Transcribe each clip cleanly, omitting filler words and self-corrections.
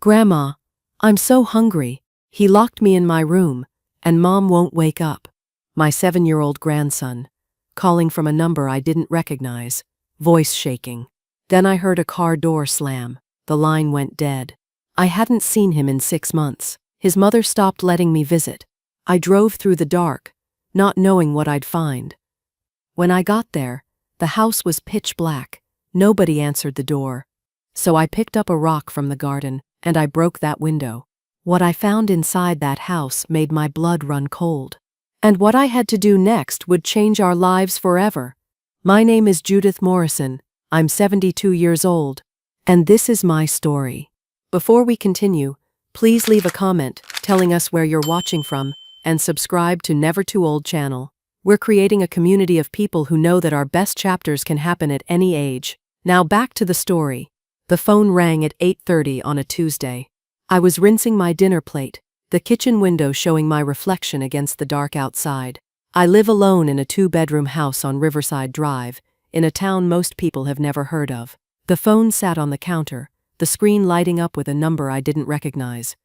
Grandma, I'm so hungry. He locked me in my room, and Mom won't wake up. My 7-year-old grandson, calling from a number I didn't recognize, voice shaking. Then I heard a car door slam. The line went dead. I hadn't seen him in 6 months. His mother stopped letting me visit. I drove through the dark, not knowing what I'd find. When I got there, the house was pitch black. Nobody answered the door. So I picked up a rock from the garden, and I broke that window. What I found inside that house made my blood run cold. And what I had to do next would change our lives forever. My name is Judith Morrison. I'm 72 years old, and this is my story. Before we continue, please leave a comment telling us where you're watching from and subscribe to Never Too Old channel. We're creating a community of people who know that our best chapters can happen at any age. Now back to the story. The phone rang at 8:30 on a Tuesday. I was rinsing my dinner plate, the kitchen window showing my reflection against the dark outside. I live alone in a 2-bedroom house on Riverside Drive, in a town most people have never heard of. The phone sat on the counter, the screen lighting up with a number I didn't recognize.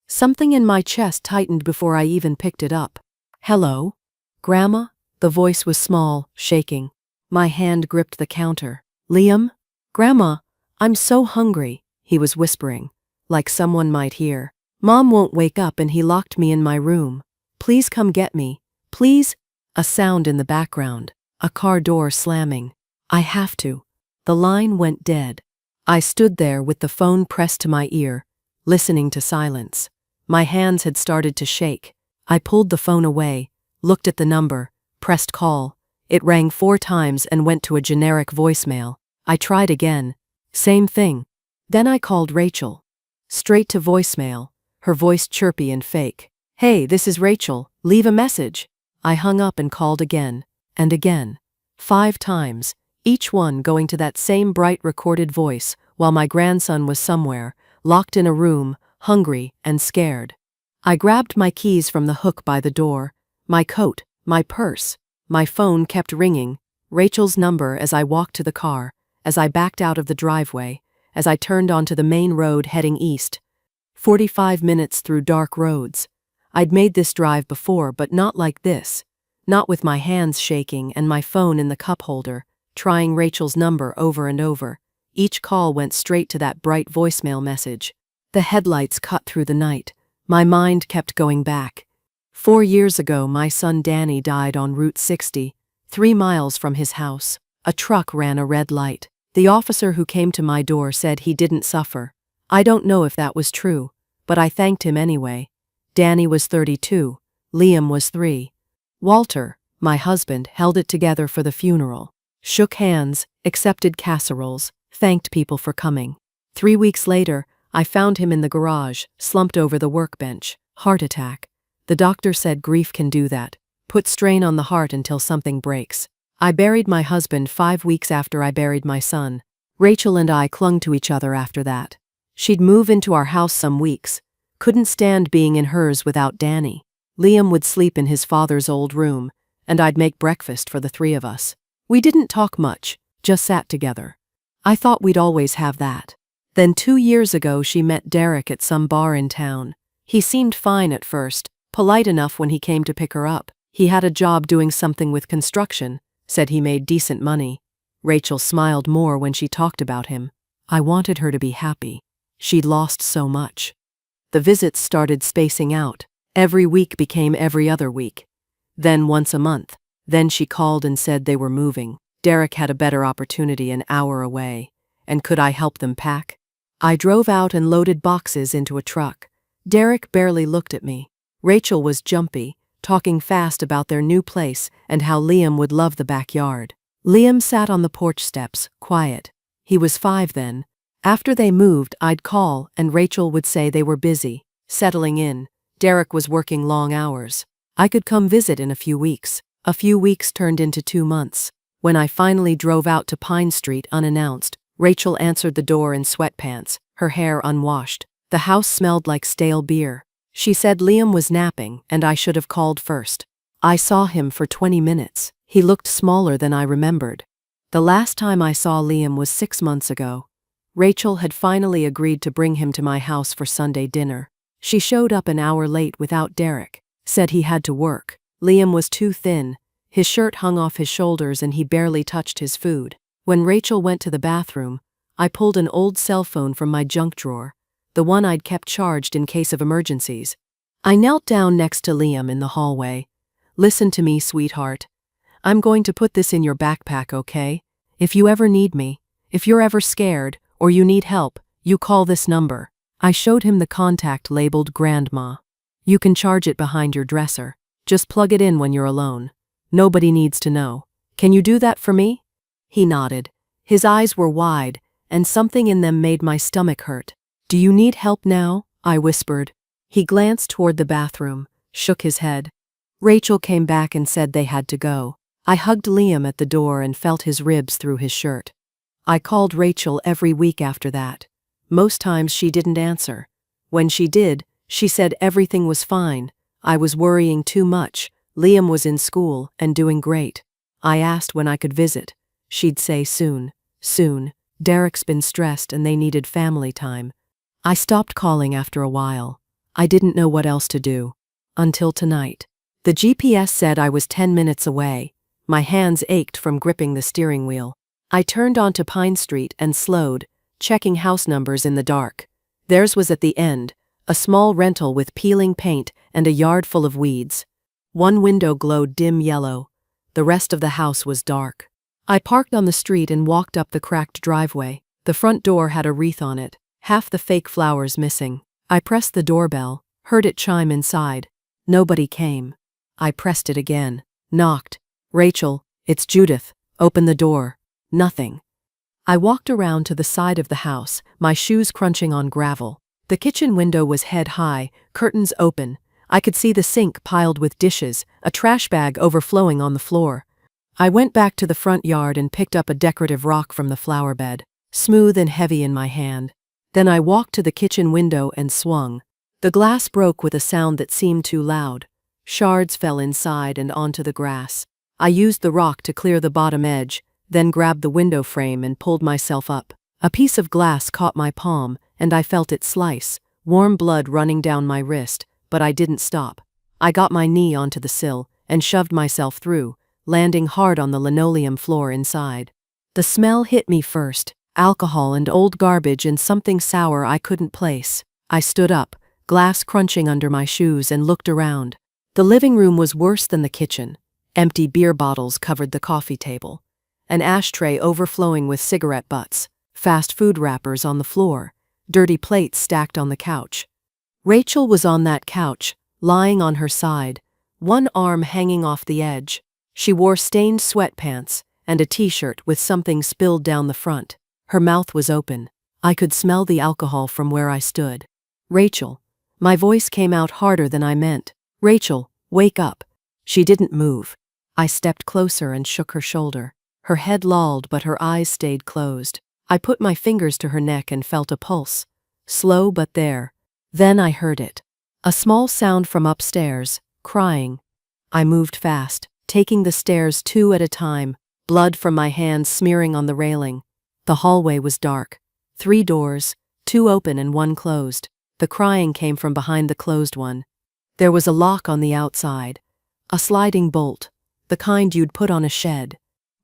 Something in my chest tightened before I even picked it up. Hello? Grandma? The voice was small, shaking. My hand gripped the counter. Liam? Grandma, I'm so hungry, he was whispering, like someone might hear. Mom won't wake up and he locked me in my room. Please come get me. Please? A sound in the background. A car door slamming. I have to. The line went dead. I stood there with the phone pressed to my ear, listening to silence. My hands had started to shake. I pulled the phone away, looked at the number, pressed call. It rang 4 times and went to a generic voicemail. I tried again. Same thing. Then I called Rachel. Straight to voicemail, her voice chirpy and fake. Hey, this is Rachel, leave a message. I hung up and called again, and again. 5 times, each one going to that same bright recorded voice, while my grandson was somewhere, locked in a room, hungry and scared. I grabbed my keys from the hook by the door, my coat, my purse. My phone kept ringing, Rachel's number as I walked to the car, as I backed out of the driveway, as I turned onto the main road heading east. 45 minutes through dark roads. I'd made this drive before, but not like this. Not with my hands shaking and my phone in the cup holder, trying Rachel's number over and over. Each call went straight to that bright voicemail message. The headlights cut through the night. My mind kept going back. 4 years ago, my son Danny died on Route 60, 3 miles from his house. A truck ran a red light. The officer who came to my door said he didn't suffer. I don't know if that was true, but I thanked him anyway. Danny was 32. Liam was 3. Walter, my husband, held it together for the funeral. Shook hands, accepted casseroles, thanked people for coming. 3 weeks later, I found him in the garage, slumped over the workbench. Heart attack. The doctor said grief can do that. Put strain on the heart until something breaks. I buried my husband 5 weeks after I buried my son. Rachel and I clung to each other after that. She'd move into our house some weeks. Couldn't stand being in hers without Danny. Liam would sleep in his father's old room, and I'd make breakfast for the 3 of us. We didn't talk much, just sat together. I thought we'd always have that. Then 2 years ago she met Derek at some bar in town. He seemed fine at first, polite enough when he came to pick her up. He had a job doing something with construction, said he made decent money. Rachel smiled more when she talked about him. I wanted her to be happy. She'd lost so much. The visits started spacing out. Every week became every other week. Then once a month. Then she called and said they were moving. Derek had a better opportunity an hour away. And could I help them pack? I drove out and loaded boxes into a truck. Derek barely looked at me. Rachel was jumpy, talking fast about their new place and how Liam would love the backyard. Liam sat on the porch steps, quiet. He was 5 then. After they moved, I'd call and Rachel would say they were busy, settling in. Derek was working long hours. I could come visit in a few weeks. A few weeks turned into 2 months. When I finally drove out to Pine Street unannounced, Rachel answered the door in sweatpants, her hair unwashed. The house smelled like stale beer. She said Liam was napping and I should have called first. I saw him for 20 minutes. He looked smaller than I remembered. The last time I saw Liam was 6 months ago. Rachel had finally agreed to bring him to my house for Sunday dinner. She showed up an hour late without Derek, said he had to work. Liam was too thin, his shirt hung off his shoulders and he barely touched his food. When Rachel went to the bathroom, I pulled an old cell phone from my junk drawer, the one I'd kept charged in case of emergencies. I knelt down next to Liam in the hallway. Listen to me, sweetheart. I'm going to put this in your backpack, okay? If you ever need me, if you're ever scared, or you need help, you call this number. I showed him the contact labeled Grandma. You can charge it behind your dresser. Just plug it in when you're alone. Nobody needs to know. Can you do that for me? He nodded. His eyes were wide, and something in them made my stomach hurt. Do you need help now? I whispered. He glanced toward the bathroom, shook his head. Rachel came back and said they had to go. I hugged Liam at the door and felt his ribs through his shirt. I called Rachel every week after that. Most times she didn't answer. When she did, she said everything was fine. I was worrying too much. Liam was in school and doing great. I asked when I could visit. She'd say soon. Soon. Derek's been stressed and they needed family time. I stopped calling after a while. I didn't know what else to do. Until tonight. The GPS said I was 10 minutes away. My hands ached from gripping the steering wheel. I turned onto Pine Street and slowed, checking house numbers in the dark. Theirs was at the end, a small rental with peeling paint and a yard full of weeds. One window glowed dim yellow. The rest of the house was dark. I parked on the street and walked up the cracked driveway. The front door had a wreath on it, half the fake flowers missing. I pressed the doorbell, heard it chime inside. Nobody came. I pressed it again, knocked. Rachel, it's Judith. Open the door. Nothing. I walked around to the side of the house, my shoes crunching on gravel. The kitchen window was head high, curtains open. I could see the sink piled with dishes, a trash bag overflowing on the floor. I went back to the front yard and picked up a decorative rock from the flower bed, smooth and heavy in my hand. Then I walked to the kitchen window and swung. The glass broke with a sound that seemed too loud. Shards fell inside and onto the grass. I used the rock to clear the bottom edge, then grabbed the window frame and pulled myself up. A piece of glass caught my palm, and I felt it slice, warm blood running down my wrist, but I didn't stop. I got my knee onto the sill and shoved myself through, landing hard on the linoleum floor inside. The smell hit me first, alcohol and old garbage and something sour I couldn't place. I stood up, glass crunching under my shoes, and looked around. The living room was worse than the kitchen. Empty beer bottles covered the coffee table. An ashtray overflowing with cigarette butts, fast food wrappers on the floor, dirty plates stacked on the couch. Rachel was on that couch, lying on her side, one arm hanging off the edge. She wore stained sweatpants and a t-shirt with something spilled down the front. Her mouth was open. I could smell the alcohol from where I stood. Rachel. My voice came out harder than I meant. Rachel, wake up. She didn't move. I stepped closer and shook her shoulder. Her head lolled, but her eyes stayed closed. I put my fingers to her neck and felt a pulse. Slow but there. Then I heard it. A small sound from upstairs, crying. I moved fast, taking the stairs 2 at a time, blood from my hands smearing on the railing. The hallway was dark. 3 doors, 2 open and 1 closed. The crying came from behind the closed one. There was a lock on the outside. A sliding bolt, the kind you'd put on a shed.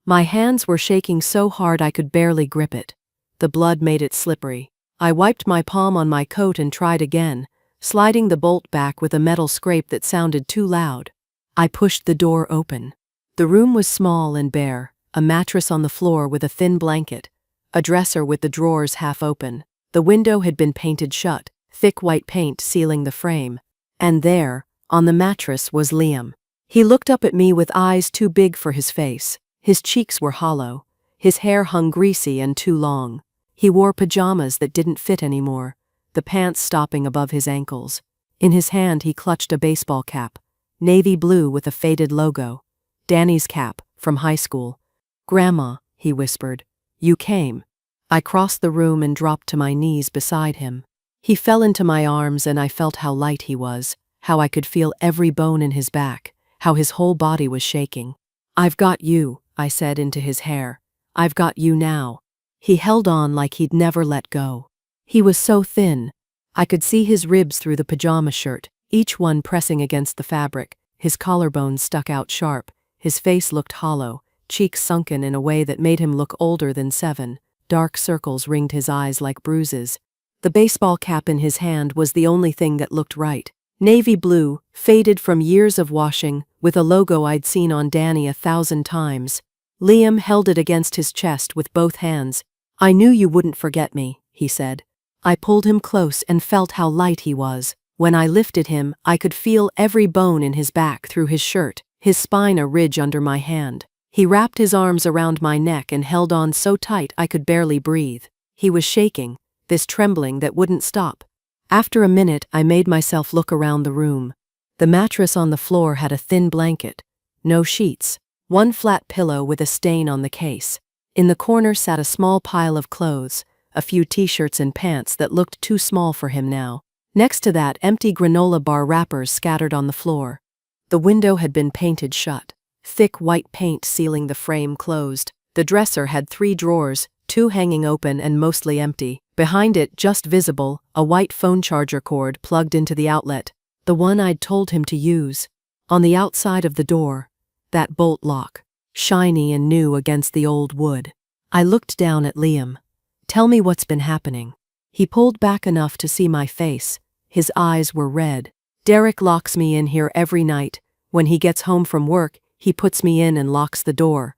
My hands were shaking so hard I could barely grip it. The blood made it slippery. I wiped my palm on my coat and tried again, sliding the bolt back with a metal scrape that sounded too loud. I pushed the door open. The room was small and bare, a mattress on the floor with a thin blanket, a dresser with the drawers half open. The window had been painted shut, thick white paint sealing the frame. And there, on the mattress, was Liam. He looked up at me with eyes too big for his face. His cheeks were hollow. His hair hung greasy and too long. He wore pajamas that didn't fit anymore, the pants stopping above his ankles. In his hand he clutched a baseball cap, navy blue with a faded logo. Danny's cap, from high school. "Grandma," he whispered, "you came." I crossed the room and dropped to my knees beside him. He fell into my arms and I felt how light he was, how I could feel every bone in his back, how his whole body was shaking. "I've got you," I said into his hair. "I've got you now." He held on like he'd never let go. He was so thin. I could see his ribs through the pajama shirt, each one pressing against the fabric. His collarbones stuck out sharp. His face looked hollow, cheeks sunken in a way that made him look older than 7. Dark circles ringed his eyes like bruises. The baseball cap in his hand was the only thing that looked right. Navy blue, faded from years of washing, with a logo I'd seen on Danny 1,000 times. Liam held it against his chest with both hands. "I knew you wouldn't forget me," he said. I pulled him close and felt how light he was. When I lifted him, I could feel every bone in his back through his shirt, his spine a ridge under my hand. He wrapped his arms around my neck and held on so tight I could barely breathe. He was shaking, this trembling that wouldn't stop. After a minute, I made myself look around the room. The mattress on the floor had a thin blanket. No sheets. One flat pillow with a stain on the case. In the corner sat a small pile of clothes, a few t-shirts and pants that looked too small for him now. Next to that, empty granola bar wrappers scattered on the floor. The window had been painted shut. Thick white paint sealing the frame closed. The dresser had 3 drawers, 2 hanging open and mostly empty. Behind it, just visible, a white phone charger cord plugged into the outlet, the one I'd told him to use. On the outside of the door, that bolt lock, shiny and new against the old wood. I looked down at Liam. "Tell me what's been happening." He pulled back enough to see my face. His eyes were red. "Derek locks me in here every night. When he gets home from work, he puts me in and locks the door."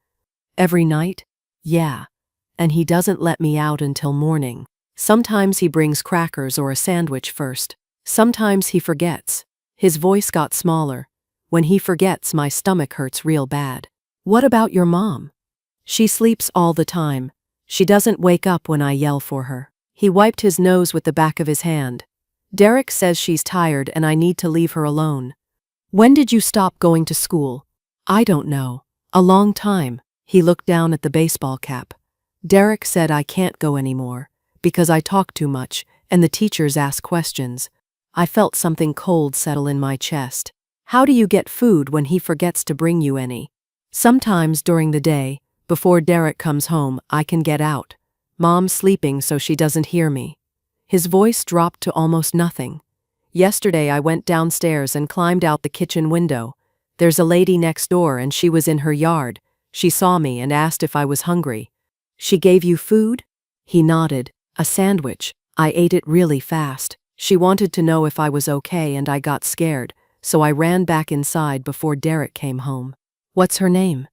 "Every night?" "Yeah. And he doesn't let me out until morning. Sometimes he brings crackers or a sandwich first. Sometimes he forgets." His voice got smaller. "When he forgets, my stomach hurts real bad." "What about your mom?" "She sleeps all the time. She doesn't wake up when I yell for her." He wiped his nose with the back of his hand. "Derek says she's tired and I need to leave her alone." "When did you stop going to school?" "I don't know. A long time." He looked down at the baseball cap. "Derek said I can't go anymore, because I talk too much and the teachers ask questions." I felt something cold settle in my chest. "How do you get food when he forgets to bring you any?" "Sometimes during the day, before Derek comes home, I can get out. Mom's sleeping so she doesn't hear me." His voice dropped to almost nothing. "Yesterday I went downstairs and climbed out the kitchen window. There's a lady next door and she was in her yard. She saw me and asked if I was hungry." "She gave you food?" He nodded. "A sandwich. I ate it really fast. She wanted to know if I was okay and I got scared, so I ran back inside before Derek came home." "What's her name?"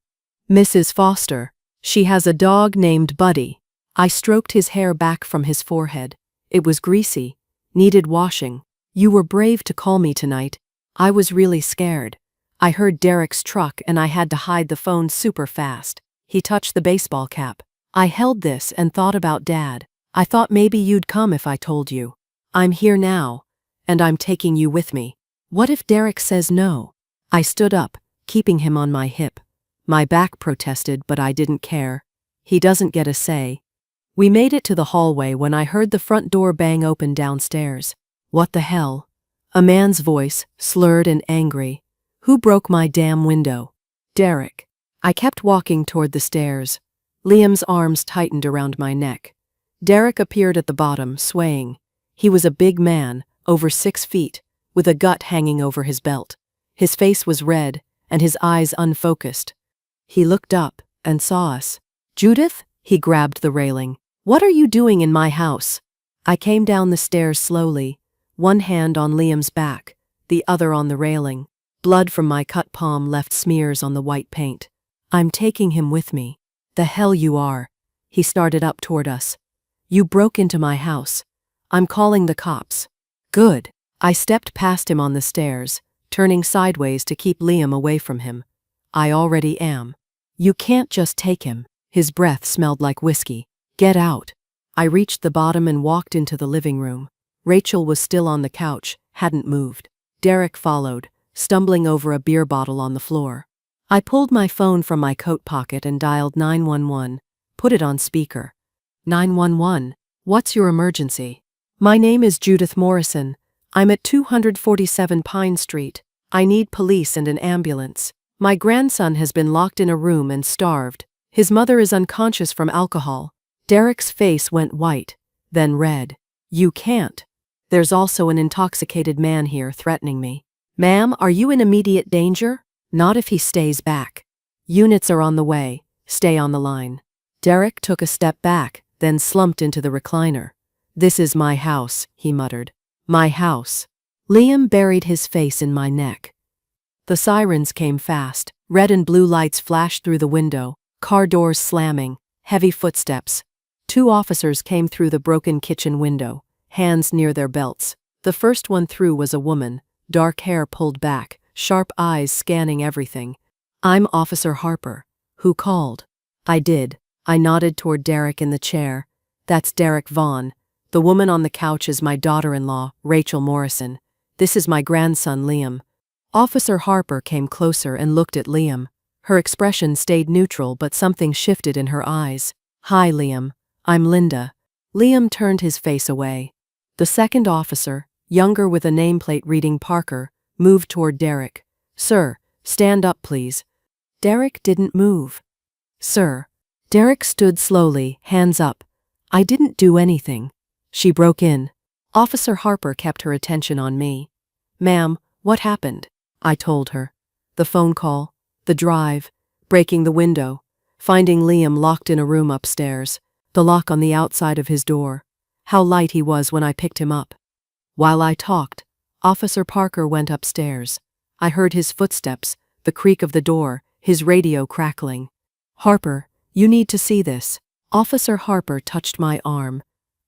"Mrs. Foster. She has a dog named Buddy." I stroked his hair back from his forehead. It was greasy, needed washing. "You were brave to call me tonight. I was really scared. I heard Derek's truck and I had to hide the phone super fast." He touched the baseball cap. "I held this and thought about Dad. I thought maybe you'd come if I told you. I'm here now, and I'm taking you with me. What if Derek says no?" I stood up, keeping him on my hip. My back protested, but I didn't care. He doesn't get a say. We made it to the hallway when I heard the front door bang open downstairs. "What the hell?" A man's voice, slurred and angry. "Who broke my damn window?" "Derek." I kept walking toward the stairs. Liam's arms tightened around my neck. Derek appeared at the bottom, swaying. He was a big man, over 6 feet, with a gut hanging over his belt. His face was red, and his eyes unfocused. He looked up and saw us. "Judith?" He grabbed the railing. "What are you doing in my house?" I came down the stairs slowly, one hand on Liam's back, the other on the railing. Blood from my cut palm left smears on the white paint. "I'm taking him with me." "The hell you are." He started up toward us. "You broke into my house. I'm calling the cops." "Good." I stepped past him on the stairs, turning sideways to keep Liam away from him. "I already am." "You can't just take him." His breath smelled like whiskey. "Get out." I reached the bottom and walked into the living room. Rachel was still on the couch, hadn't moved. Derek followed, stumbling over a beer bottle on the floor. I pulled my phone from my coat pocket and dialed 911, put it on speaker. 911, what's your emergency? My name is Judith Morrison. I'm at 247 Pine Street. I need police and an ambulance. My grandson has been locked in a room and starved. His mother is unconscious from alcohol. Derek's face went white, then red. You can't. There's also an intoxicated man here threatening me. Ma'am, are you in immediate danger? Not if he stays back. Units are on the way. Stay on the line. Derek took a step back, then slumped into the recliner. This is my house, he muttered. My house. Liam buried his face in my neck. The sirens came fast. Red and blue lights flashed through the window, car doors slamming, heavy footsteps. 2 officers came through the broken kitchen window, hands near their belts. The first one through was a woman, dark hair pulled back, sharp eyes scanning everything. I'm Officer Harper. Who called? I did. I nodded toward Derek in the chair. That's Derek Vaughn. The woman on the couch is my daughter-in-law, Rachel Morrison. This is my grandson, Liam. Officer Harper came closer and looked at Liam. Her expression stayed neutral, but something shifted in her eyes. Hi, Liam. I'm Linda. Liam turned his face away. The second officer, younger with a nameplate reading Parker, moved toward Derek. Sir, stand up, please. Derek didn't move. Sir. Derek stood slowly, hands up. I didn't do anything. She broke in. Officer Harper kept her attention on me. Ma'am, what happened? I told her. The phone call, the drive, breaking the window, finding Liam locked in a room upstairs, the lock on the outside of his door, how light he was when I picked him up. While I talked, Officer Parker went upstairs. I heard his footsteps, the creak of the door, his radio crackling. Harper, you need to see this. Officer Harper touched my arm.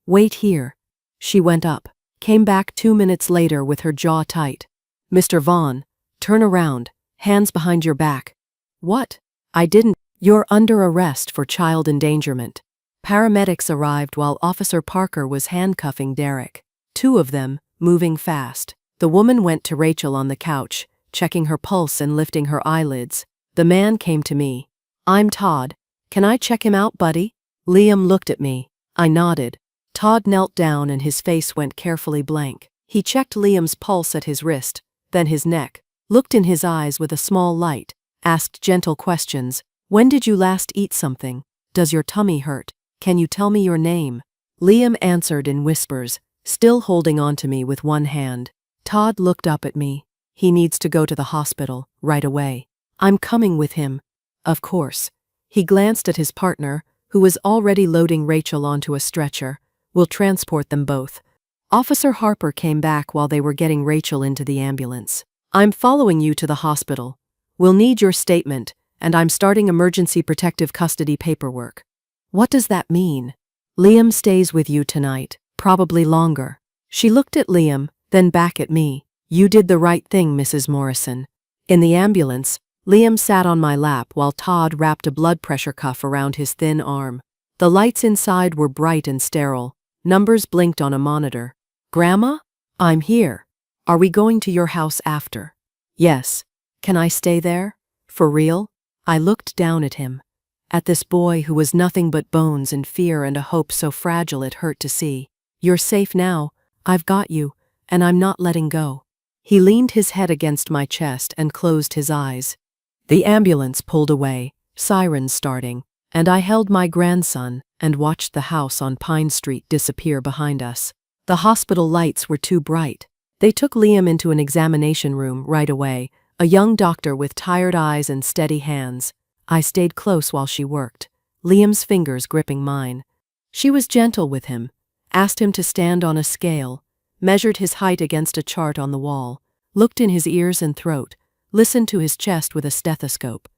Wait here. She went up, came back 2 minutes later with her jaw tight. Mr. Vaughn, turn around, hands behind your back. What? I didn't. You're under arrest for child endangerment. Paramedics arrived while Officer Parker was handcuffing Derek. 2 of them, moving fast. The woman went to Rachel on the couch, checking her pulse and lifting her eyelids. The man came to me. I'm Todd. Can I check him out, buddy? Liam looked at me. I nodded. Todd knelt down and his face went carefully blank. He checked Liam's pulse at his wrist, then his neck, looked in his eyes with a small light, asked gentle questions. When did you last eat something? Does your tummy hurt? Can you tell me your name? Liam answered in whispers, still holding on to me with one hand. Todd looked up at me. He needs to go to the hospital, right away. I'm coming with him. Of course. He glanced at his partner, who was already loading Rachel onto a stretcher. We'll transport them both. Officer Harper came back while they were getting Rachel into the ambulance. I'm following you to the hospital. We'll need your statement, and I'm starting emergency protective custody paperwork. What does that mean? Liam stays with you tonight, probably longer. She looked at Liam, then back at me. You did the right thing, Mrs. Morrison. In the ambulance, Liam sat on my lap while Todd wrapped a blood pressure cuff around his thin arm. The lights inside were bright and sterile. Numbers blinked on a monitor. Grandma? I'm here. Are we going to your house after? Yes. Can I stay there? For real? I looked down at him. At this boy who was nothing but bones and fear and a hope so fragile it hurt to see. You're safe now. I've got you, and I'm not letting go. He leaned his head against my chest and closed his eyes. The ambulance pulled away, sirens starting, and I held my grandson and watched the house on Pine Street disappear behind us. The hospital lights were too bright. They took Liam into an examination room right away, a young doctor with tired eyes and steady hands. I stayed close while she worked, Liam's fingers gripping mine. She was gentle with him, asked him to stand on a scale, measured his height against a chart on the wall, looked in his ears and throat, listened to his chest with a stethoscope.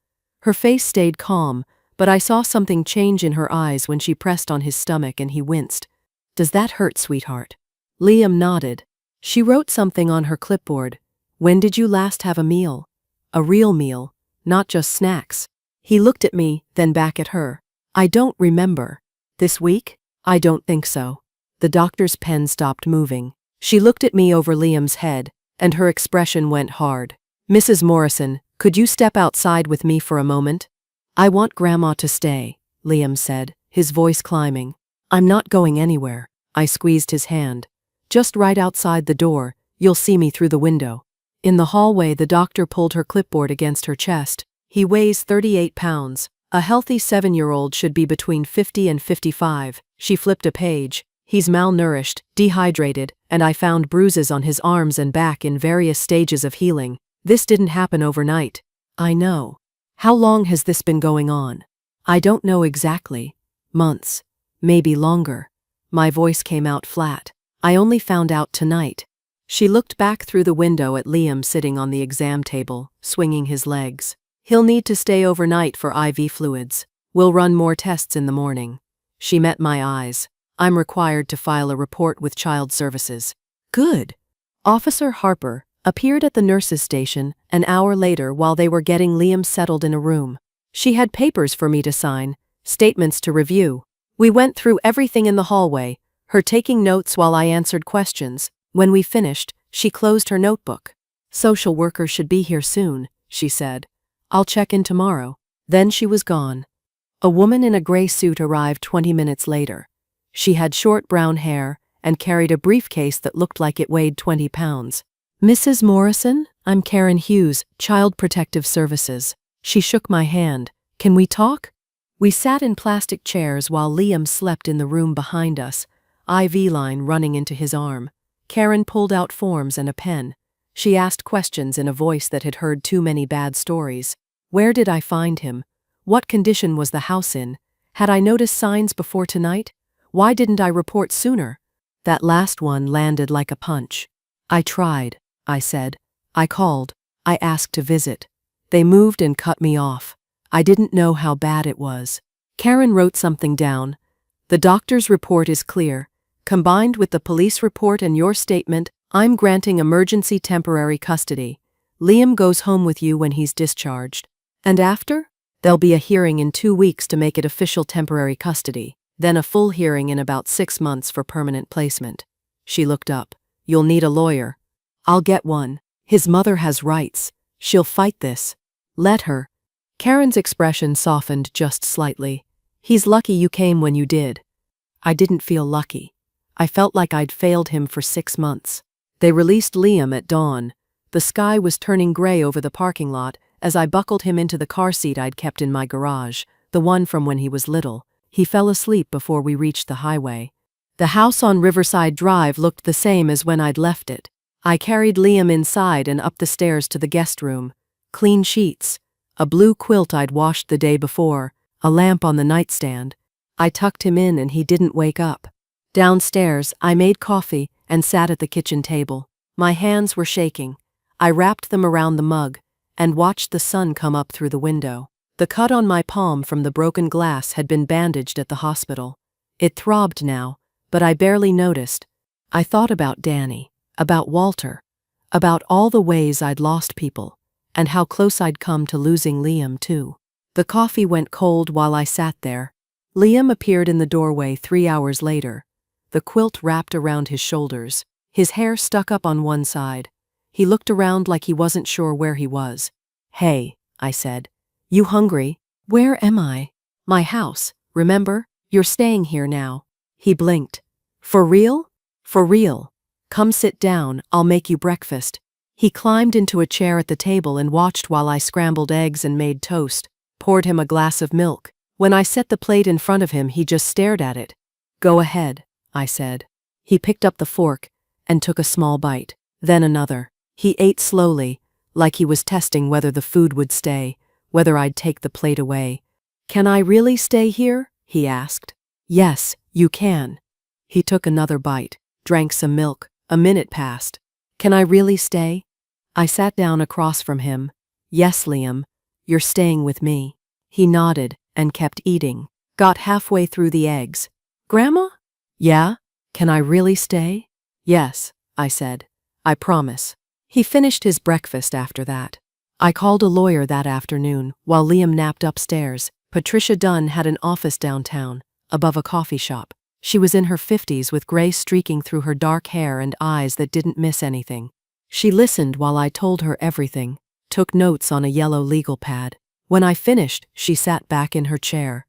Her face stayed calm, but I saw something change in her eyes when she pressed on his stomach and he winced. Does that hurt, sweetheart? Liam nodded. She wrote something on her clipboard. When did you last have a meal? A real meal, not just snacks. He looked at me, then back at her. I don't remember. This week? I don't think so. The doctor's pen stopped moving. She looked at me over Liam's head, and her expression went hard. Mrs. Morrison, could you step outside with me for a moment? I want Grandma to stay, Liam said, his voice climbing. I'm not going anywhere. I squeezed his hand. Just right outside the door, you'll see me through the window. In the hallway, the doctor pulled her clipboard against her chest. He weighs 38 pounds. A healthy 7-year-old should be between 50 and 55. She flipped a page. He's malnourished, dehydrated, and I found bruises on his arms and back in various stages of healing. This didn't happen overnight. I know. How long has this been going on? I don't know exactly. Months. Maybe longer. My voice came out flat. I only found out tonight. She looked back through the window at Liam sitting on the exam table, swinging his legs. He'll need to stay overnight for IV fluids. We'll run more tests in the morning. She met my eyes. I'm required to file a report with Child Services. Good. Officer Harper appeared at the nurses' station an hour later while they were getting Liam settled in a room. She had papers for me to sign, statements to review. We went through everything in the hallway, her taking notes while I answered questions. When we finished, she closed her notebook. Social worker should be here soon, she said. I'll check in tomorrow. Then she was gone. A woman in a gray suit arrived 20 minutes later. She had short brown hair and carried a briefcase that looked like it weighed 20 pounds. Mrs. Morrison, I'm Karen Hughes, Child Protective Services. She shook my hand. Can we talk? We sat in plastic chairs while Liam slept in the room behind us, IV line running into his arm. Karen pulled out forms and a pen. She asked questions in a voice that had heard too many bad stories. Where did I find him? What condition was the house in? Had I noticed signs before tonight? Why didn't I report sooner? That last one landed like a punch. I tried, I said. I called. I asked to visit. They moved and cut me off. I didn't know how bad it was. Karen wrote something down. The doctor's report is clear. Combined with the police report and your statement, I'm granting emergency temporary custody. Liam goes home with you when he's discharged. And after? There'll be a hearing in 2 weeks to make it official temporary custody, then a full hearing in about 6 months for permanent placement. She looked up. You'll need a lawyer. I'll get one. His mother has rights. She'll fight this. Let her. Karen's expression softened just slightly. He's lucky you came when you did. I didn't feel lucky. I felt like I'd failed him for 6 months. They released Liam at dawn. The sky was turning gray over the parking lot as I buckled him into the car seat I'd kept in my garage, the one from when he was little. He fell asleep before we reached the highway. The house on Riverside Drive looked the same as when I'd left it. I carried Liam inside and up the stairs to the guest room. Clean sheets, a blue quilt I'd washed the day before, a lamp on the nightstand. I tucked him in and he didn't wake up. Downstairs, I made coffee and sat at the kitchen table. My hands were shaking. I wrapped them around the mug and watched the sun come up through the window. The cut on my palm from the broken glass had been bandaged at the hospital. It throbbed now, but I barely noticed. I thought about Danny, about Walter, about all the ways I'd lost people, and how close I'd come to losing Liam too. The coffee went cold while I sat there. Liam appeared in the doorway 3 hours later. The quilt wrapped around his shoulders. His hair stuck up on one side. He looked around like he wasn't sure where he was. Hey, I said. You hungry? Where am I? My house, remember? You're staying here now. He blinked. For real? For real. Come sit down, I'll make you breakfast. He climbed into a chair at the table and watched while I scrambled eggs and made toast, poured him a glass of milk. When I set the plate in front of him, he just stared at it. Go ahead, I said. He picked up the fork and took a small bite, then another. He ate slowly, like he was testing whether the food would stay, whether I'd take the plate away. Can I really stay here? He asked. Yes, you can. He took another bite, drank some milk. A minute passed. Can I really stay? I sat down across from him. Yes, Liam, you're staying with me. He nodded and kept eating. Got halfway through the eggs. Grandma? Yeah? Can I really stay? Yes, I said. I promise. He finished his breakfast after that. I called a lawyer that afternoon while Liam napped upstairs. Patricia Dunn had an office downtown, above a coffee shop. She was in her 50s with gray streaking through her dark hair and eyes that didn't miss anything. She listened while I told her everything, took notes on a yellow legal pad. When I finished, she sat back in her chair.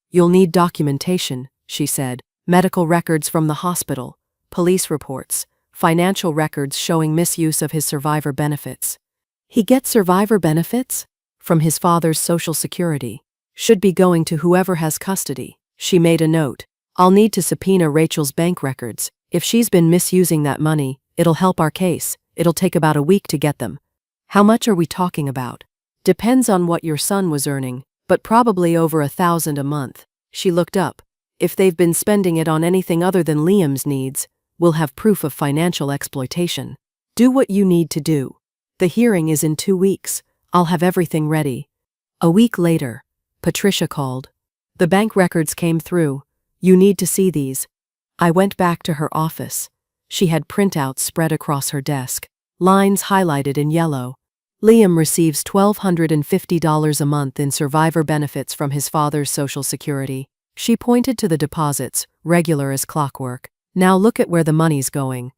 You'll need documentation, she said. Medical records from the hospital, police reports, financial records showing misuse of his survivor benefits. He gets survivor benefits? From his father's Social Security. Should be going to whoever has custody. She made a note. I'll need to subpoena Rachel's bank records. If she's been misusing that money, it'll help our case. It'll take about a week to get them. How much are we talking about? Depends on what your son was earning, but probably over $1,000 a month. She looked up. If they've been spending it on anything other than Liam's needs, we'll have proof of financial exploitation. Do what you need to do. The hearing is in 2 weeks. I'll have everything ready. A week later, Patricia called. The bank records came through. You need to see these. I went back to her office. She had printouts spread across her desk, lines highlighted in yellow. Liam receives $1,250 a month in survivor benefits from his father's Social Security. She pointed to the deposits, regular as clockwork. Now look at where the money's going.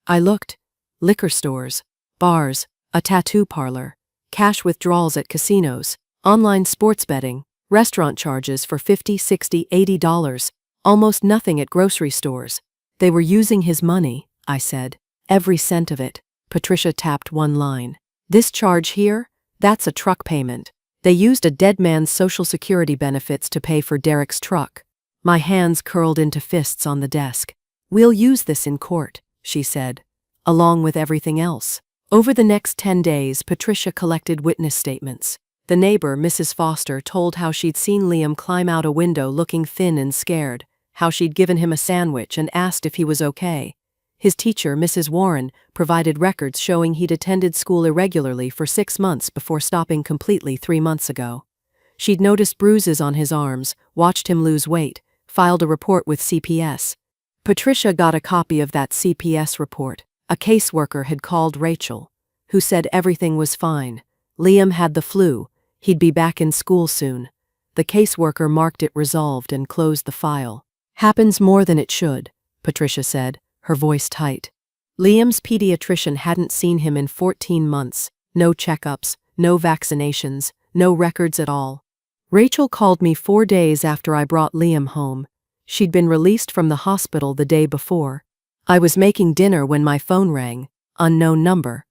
I looked. Liquor stores, bars, a tattoo parlor, cash withdrawals at casinos, online sports betting, restaurant charges for $50, $60, $80, almost nothing at grocery stores. They were using his money, I said. Every cent of it. Patricia tapped one line. This charge here? That's a truck payment. They used a dead man's Social Security benefits to pay for Derek's truck. My hands curled into fists on the desk. We'll use this in court, she said, along with everything else. Over the next 10 days, Patricia collected witness statements. The neighbor, Mrs. Foster, told how she'd seen Liam climb out a window looking thin and scared, how she'd given him a sandwich and asked if he was okay. His teacher, Mrs. Warren, provided records showing he'd attended school irregularly for 6 months before stopping completely 3 months ago. She'd noticed bruises on his arms, watched him lose weight, filed a report with CPS. Patricia got a copy of that CPS report. A caseworker had called Rachel, who said everything was fine. Liam had the flu. He'd be back in school soon. The caseworker marked it resolved and closed the file. Happens more than it should, Patricia said, her voice tight. Liam's pediatrician hadn't seen him in 14 months. No checkups, no vaccinations, no records at all. Rachel called me 4 days after I brought Liam home. She'd been released from the hospital the day before. I was making dinner when my phone rang. Unknown number.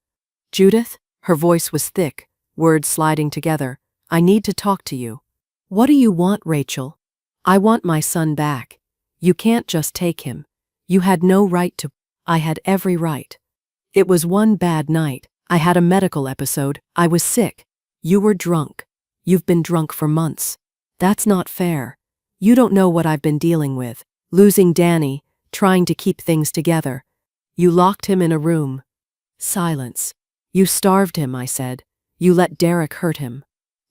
Judith? Her voice was thick, words sliding together. I need to talk to you. What do you want, Rachel? I want my son back. You can't just take him. You had no right to. I had every right. It was one bad night. I had a medical episode. I was sick. You were drunk. You've been drunk for months. That's not fair. You don't know what I've been dealing with. Losing Danny, trying to keep things together. You locked him in a room. Silence. You starved him, I said. You let Derek hurt him.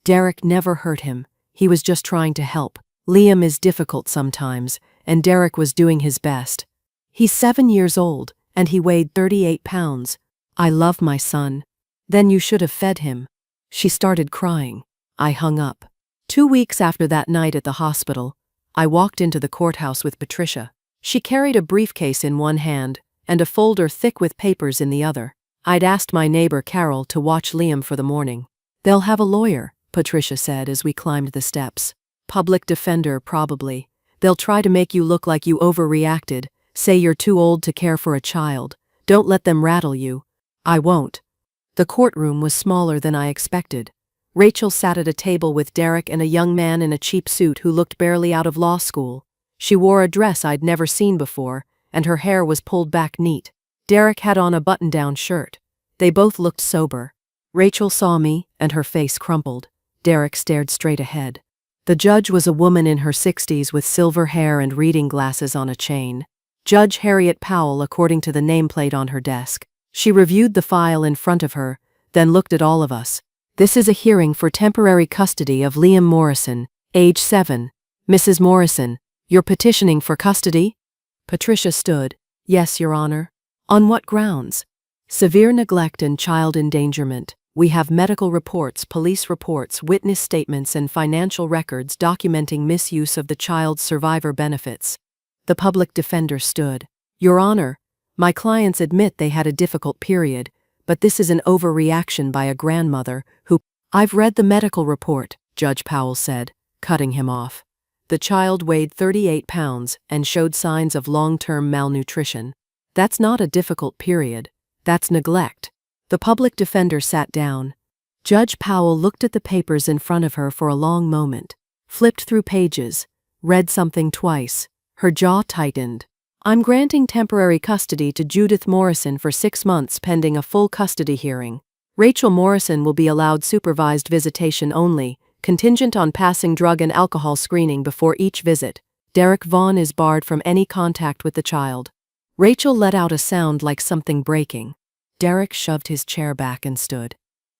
Derek never hurt him. He was just trying to help. Liam is difficult sometimes, and Derek was doing his best. He's 7 years old, and he weighed 38 pounds. I love my son. Then you should have fed him. She started crying. I hung up. 2 weeks after that night at the hospital, I walked into the courthouse with Patricia. She carried a briefcase in one hand and a folder thick with papers in the other. I'd asked my neighbor Carol to watch Liam for the morning. They'll have a lawyer, Patricia said as we climbed the steps. Public defender, probably. They'll try to make you look like you overreacted, say you're too old to care for a child. Don't let them rattle you. I won't. The courtroom was smaller than I expected. Rachel sat at a table with Derek and a young man in a cheap suit who looked barely out of law school. She wore a dress I'd never seen before, and her hair was pulled back neat. Derek had on a button-down shirt. They both looked sober. Rachel saw me, and her face crumpled. Derek stared straight ahead. The judge was a woman in her 60s with silver hair and reading glasses on a chain. Judge Harriet Powell, according to the nameplate on her desk. She reviewed the file in front of her, then looked at all of us. This is a hearing for temporary custody of Liam Morrison, age 7. Mrs. Morrison, you're petitioning for custody? Patricia stood. Yes, Your Honor. On what grounds? Severe neglect and child endangerment. We have medical reports, police reports, witness statements, and financial records documenting misuse of the child's survivor benefits. The public defender stood. Your Honor, my clients admit they had a difficult period, but this is an overreaction by a grandmother who— I've read the medical report, Judge Powell said, cutting him off. The child weighed 38 pounds and showed signs of long-term malnutrition. That's not a difficult period. That's neglect. The public defender sat down. Judge Powell looked at the papers in front of her for a long moment. flipped through pages, read something twice. Her jaw tightened. I'm granting temporary custody to Judith Morrison for 6 months pending a full custody hearing. Rachel Morrison will be allowed supervised visitation only, contingent on passing drug and alcohol screening before each visit. Derek Vaughn is barred from any contact with the child. Rachel let out a sound like something breaking. Derek shoved his chair back and stood.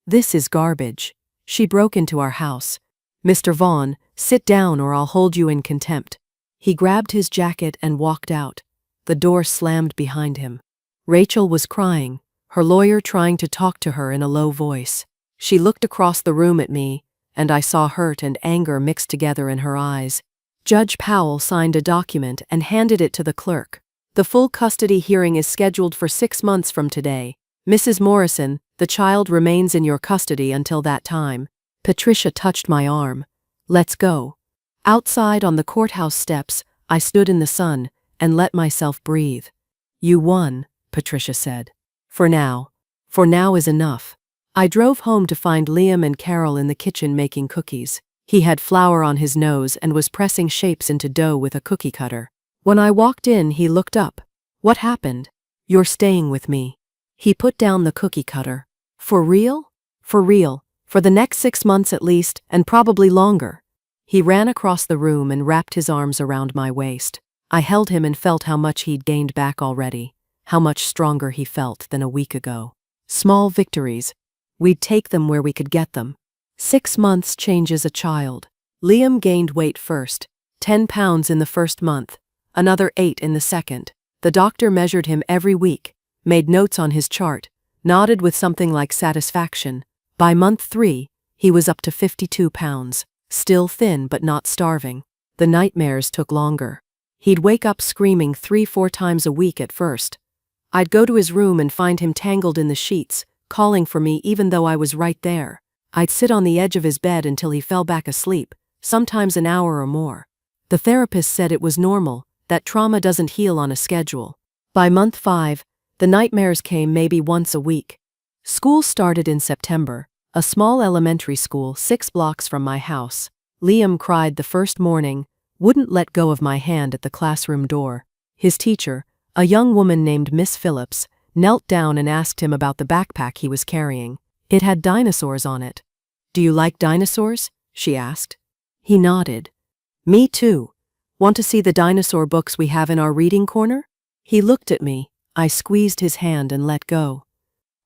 This is garbage. She broke into our house. Mr. Vaughn, sit down or I'll hold you in contempt. He grabbed his jacket and walked out. The door slammed behind him. Rachel was crying, her lawyer trying to talk to her in a low voice. She looked across the room at me, and I saw hurt and anger mixed together in her eyes. Judge Powell signed a document and handed it to the clerk. The full custody hearing is scheduled for 6 months from today. Mrs. Morrison, the child remains in your custody until that time. Patricia touched my arm. Let's go. Outside on the courthouse steps, I stood in the sun and let myself breathe. You won, Patricia said. For now is enough. I drove home to find Liam and Carol in the kitchen making cookies. He had flour on his nose and was pressing shapes into dough with a cookie cutter. When I walked in, he looked up. What happened? You're staying with me. He put down the cookie cutter. For real? For real. For the next 6 months at least, and probably longer. He ran across the room and wrapped his arms around my waist. I held him and felt how much he'd gained back already, how much stronger he felt than a week ago. Small victories. We'd take them where we could get them. 6 months changes a child. Liam gained weight first, 10 pounds in the first month, another 8 in the second. The doctor measured him every week, made notes on his chart, nodded with something like satisfaction. By month 3, he was up to 52 pounds, still thin but not starving. The nightmares took longer. He'd wake up screaming 3-4 times a week at first. I'd go to his room and find him tangled in the sheets, calling for me even though I was right there. I'd sit on the edge of his bed until he fell back asleep, sometimes an hour or more. The therapist said it was normal, that trauma doesn't heal on a schedule. By month 5, the nightmares came maybe once a week. School started in September, a small elementary school 6 blocks from my house. Liam cried the first morning, wouldn't let go of my hand at the classroom door. His teacher, a young woman named Miss Phillips, knelt down and asked him about the backpack he was carrying. It had dinosaurs on it. Do you like dinosaurs? She asked. He nodded. Me too. Want to see the dinosaur books we have in our reading corner? He looked at me. I squeezed his hand and let go.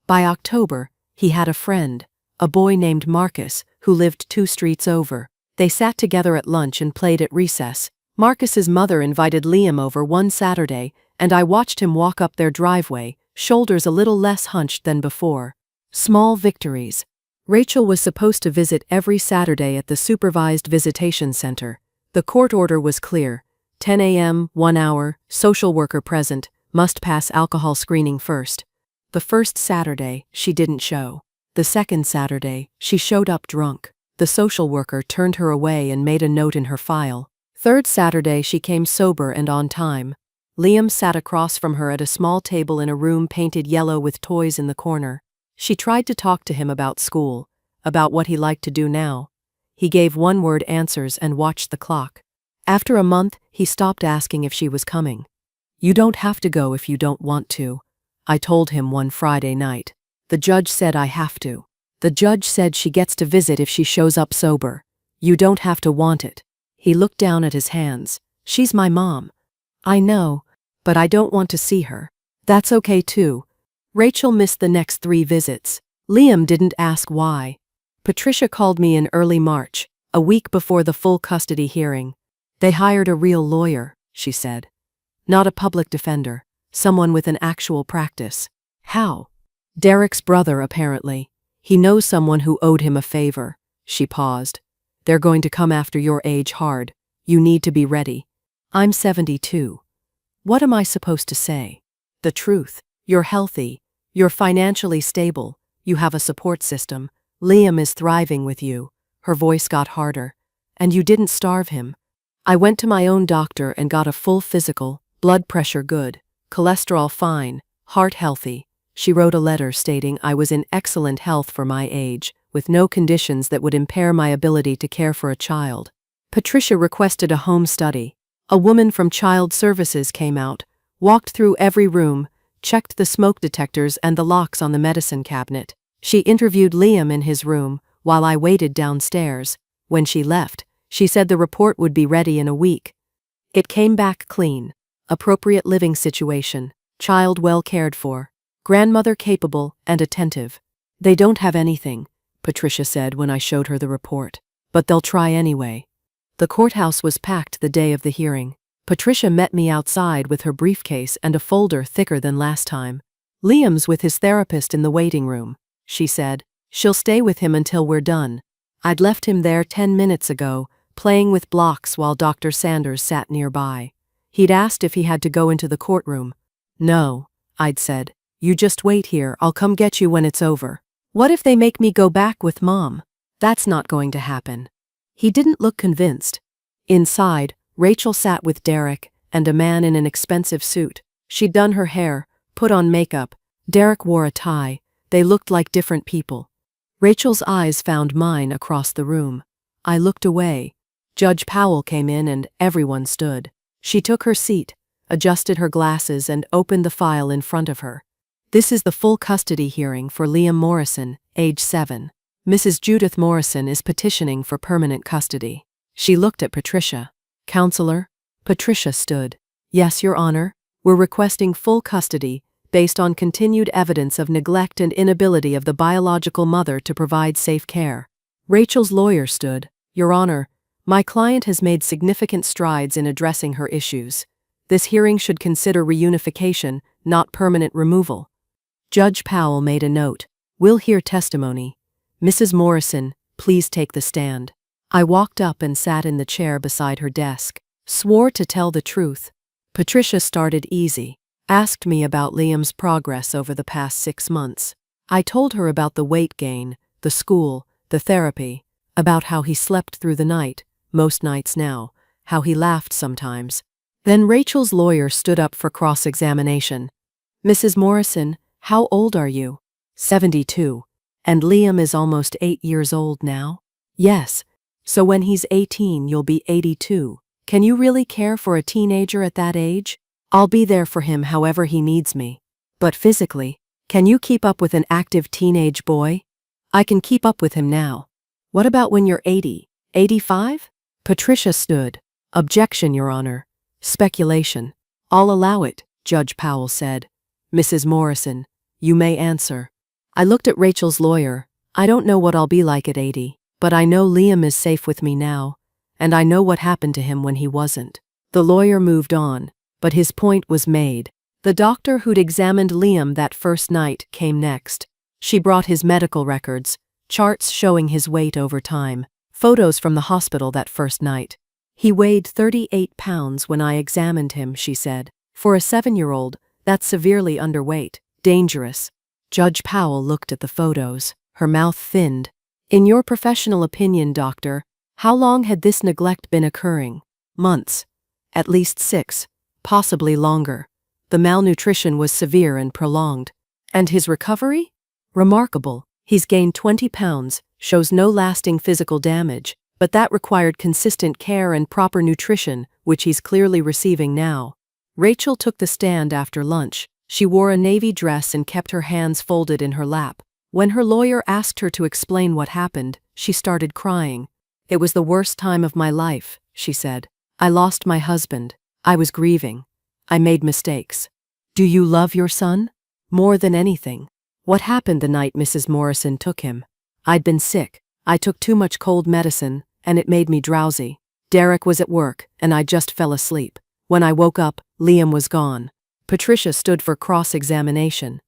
By October, he had a friend, a boy named Marcus, who lived 2 streets over. They sat together at lunch and played at recess. Marcus's mother invited Liam over one Saturday, and I watched him walk up their driveway, shoulders a little less hunched than before. Small victories. Rachel was supposed to visit every Saturday at the supervised visitation center. The court order was clear. 10 a.m., 1 hour, social worker present, must pass alcohol screening first. The first Saturday, she didn't show. The second Saturday, she showed up drunk. The social worker turned her away and made a note in her file. Third Saturday, she came sober and on time. Liam sat across from her at a small table in a room painted yellow with toys in the corner. She tried to talk to him about school, about what he liked to do now. He gave one-word answers and watched the clock. After a month, he stopped asking if she was coming. You don't have to go if you don't want to, I told him one Friday night. The judge said I have to. The judge said she gets to visit if she shows up sober. You don't have to want it. He looked down at his hands. She's my mom. I know, but I don't want to see her. That's okay too. Rachel missed the next 3 visits. Liam didn't ask why. Patricia called me in early March, a week before the full custody hearing. They hired a real lawyer, she said. Not a public defender, someone with an actual practice. How? Derek's brother, apparently. He knows someone who owed him a favor. She paused. They're going to come after your age hard. You need to be ready. I'm 72. What am I supposed to say? The truth. You're healthy. You're financially stable. You have a support system. Liam is thriving with you. Her voice got harder. And you didn't starve him. I went to my own doctor and got a full physical, blood pressure good, cholesterol fine, heart healthy. She wrote a letter stating I was in excellent health for my age, with no conditions that would impair my ability to care for a child. Patricia requested a home study. A woman from Child Services came out, walked through every room, checked the smoke detectors and the locks on the medicine cabinet. She interviewed Liam in his room, while I waited downstairs. When she left, she said the report would be ready in a week. It came back clean. Appropriate living situation, child well cared for, grandmother capable and attentive. They don't have anything, Patricia said when I showed her the report. But they'll try anyway. The courthouse was packed the day of the hearing. Patricia met me outside with her briefcase and a folder thicker than last time. Liam's with his therapist in the waiting room, she said. She'll stay with him until we're done. I'd left him there 10 minutes ago, playing with blocks while Dr. Sanders sat nearby. He'd asked if he had to go into the courtroom. No, I'd said. You just wait here, I'll come get you when it's over. What if they make me go back with Mom? That's not going to happen. He didn't look convinced. Inside, Rachel sat with Derek and a man in an expensive suit. She'd done her hair, put on makeup. Derek wore a tie. They looked like different people. Rachel's eyes found mine across the room. I looked away. Judge Powell came in and everyone stood. She took her seat, adjusted her glasses and opened the file in front of her. This is the full custody hearing for Liam Morrison, age 7. Mrs. Judith Morrison is petitioning for permanent custody. She looked at Patricia. Counselor? Patricia stood. Yes, Your Honor. We're requesting full custody based on continued evidence of neglect and inability of the biological mother to provide safe care. Rachel's lawyer stood. Your Honor, my client has made significant strides in addressing her issues. This hearing should consider reunification, not permanent removal. Judge Powell made a note. We'll hear testimony. Mrs. Morrison, please take the stand. I walked up and sat in the chair beside her desk. Swore to tell the truth. Patricia started easy. Asked me about Liam's progress over the past 6 months. I told her about the weight gain, the school, the therapy, about how he slept through the night, most nights now, how he laughed sometimes. Then Rachel's lawyer stood up for cross-examination. Mrs. Morrison, how old are you? 72. And Liam is almost 8 years old now? Yes. So when he's 18, you'll be 82. Can you really care for a teenager at that age? I'll be there for him however he needs me. But physically, can you keep up with an active teenage boy? I can keep up with him now. What about when you're 80? 85? Patricia stood. Objection, Your Honor. Speculation. I'll allow it, Judge Powell said. Mrs. Morrison, you may answer. I looked at Rachel's lawyer. I don't know what I'll be like at 80, but I know Liam is safe with me now, and I know what happened to him when he wasn't. The lawyer moved on, but his point was made. The doctor who'd examined Liam that first night came next. She brought his medical records, charts showing his weight over time, photos from the hospital that first night. He weighed 38 pounds when I examined him, she said. For a 7-year-old, that's severely underweight, dangerous. Judge Powell looked at the photos. Her mouth thinned. In your professional opinion, doctor, how long had this neglect been occurring? Months. At least 6. Possibly longer. The malnutrition was severe and prolonged. And his recovery? Remarkable. He's gained 20 pounds, shows no lasting physical damage, but that required consistent care and proper nutrition, which he's clearly receiving now. Rachel took the stand after lunch. She wore a navy dress and kept her hands folded in her lap. When her lawyer asked her to explain what happened, she started crying. It was the worst time of my life, she said. I lost my husband. I was grieving. I made mistakes. Do you love your son? More than anything. What happened the night Mrs. Morrison took him? I'd been sick. I took too much cold medicine, and it made me drowsy. Derek was at work, and I just fell asleep. When I woke up, Liam was gone. Patricia stood for cross-examination.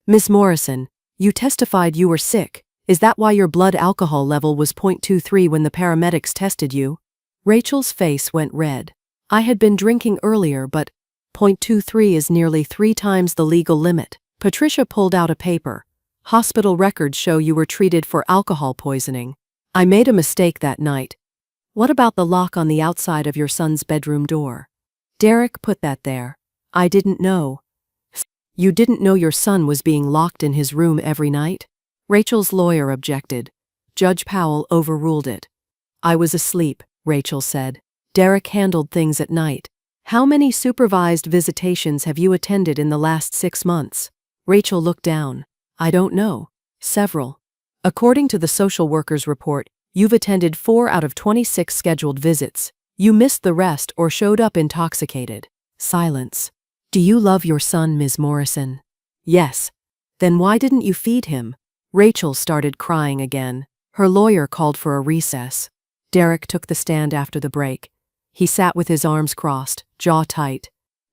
Miss Morrison, you testified you were sick. Is that why your blood alcohol level was 0.23 when the paramedics tested you? Rachel's face went red. I had been drinking earlier, but 0.23 is nearly 3 times the legal limit. Patricia pulled out a paper. Hospital records show you were treated for alcohol poisoning. I made a mistake that night. What about the lock on the outside of your son's bedroom door? Derek put that there. I didn't know. You didn't know your son was being locked in his room every night? Rachel's lawyer objected. Judge Powell overruled it. I was asleep. Rachel said. Derek handled things at night. How many supervised visitations have you attended in the last 6 months? Rachel looked down. I don't know. Several. According to the social worker's report, you've attended 4 out of 26 scheduled visits. You missed the rest or showed up intoxicated. Silence. Do you love your son, Ms. Morrison? Yes. Then why didn't you feed him? Rachel started crying again. Her lawyer called for a recess. Derek took the stand after the break. He sat with his arms crossed, jaw tight.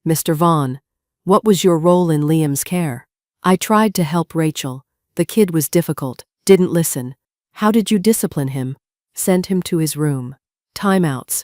Mr. Vaughn, what was your role in Liam's care? I tried to help Rachel. The kid was difficult, didn't listen. How did you discipline him? Sent him to his room. Timeouts.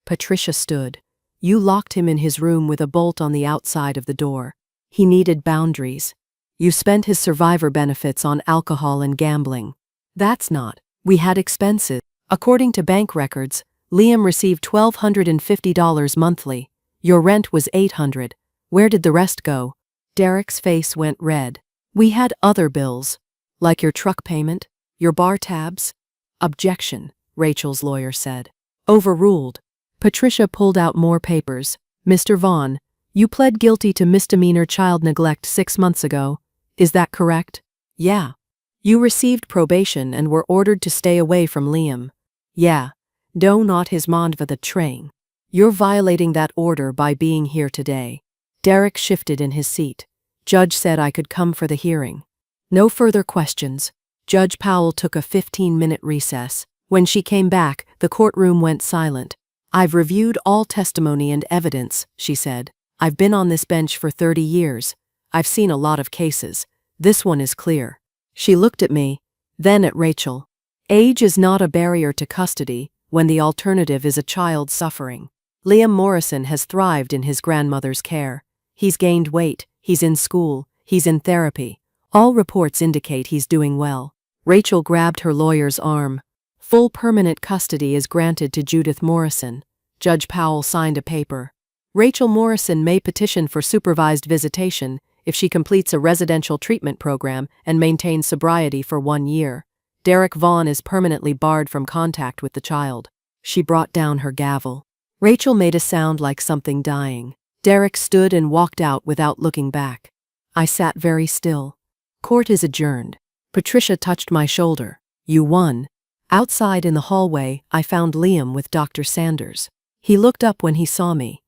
Patricia stood. You locked him in his room with a bolt on the outside of the door. He needed boundaries. You spent his survivor benefits on alcohol and gambling. That's not. We had expenses. According to bank records, Liam received $1,250 monthly. Your rent was $800. Where did the rest go? Derek's face went red. We had other bills. Like your truck payment? Your bar tabs? Objection, Rachel's lawyer said. Overruled. Patricia pulled out more papers. Mr. Vaughn, you pled guilty to misdemeanor child neglect 6 months ago. Is that correct? Yeah. You received probation and were ordered to stay away from Liam. Yeah. Do not his mandva the train. You're violating that order by being here today. Derek shifted in his seat. Judge said I could come for the hearing. No further questions. Judge Powell took a 15-minute recess. When she came back, the courtroom went silent. I've reviewed all testimony and evidence, she said. I've been on this bench for 30 years. I've seen a lot of cases. This one is clear. She looked at me, then at Rachel. Age is not a barrier to custody when the alternative is a child suffering. Liam Morrison has thrived in his grandmother's care. He's gained weight, he's in school, he's in therapy. All reports indicate he's doing well. Rachel grabbed her lawyer's arm. Full permanent custody is granted to Judith Morrison. Judge Powell signed a paper. Rachel Morrison may petition for supervised visitation if she completes a residential treatment program and maintains sobriety for 1 year. Derek Vaughn is permanently barred from contact with the child. She brought down her gavel. Rachel made a sound like something dying. Derek stood and walked out without looking back. I sat very still. Court is adjourned. Patricia touched my shoulder. You won. Outside in the hallway, I found Liam with Dr. Sanders. He looked up when he saw me.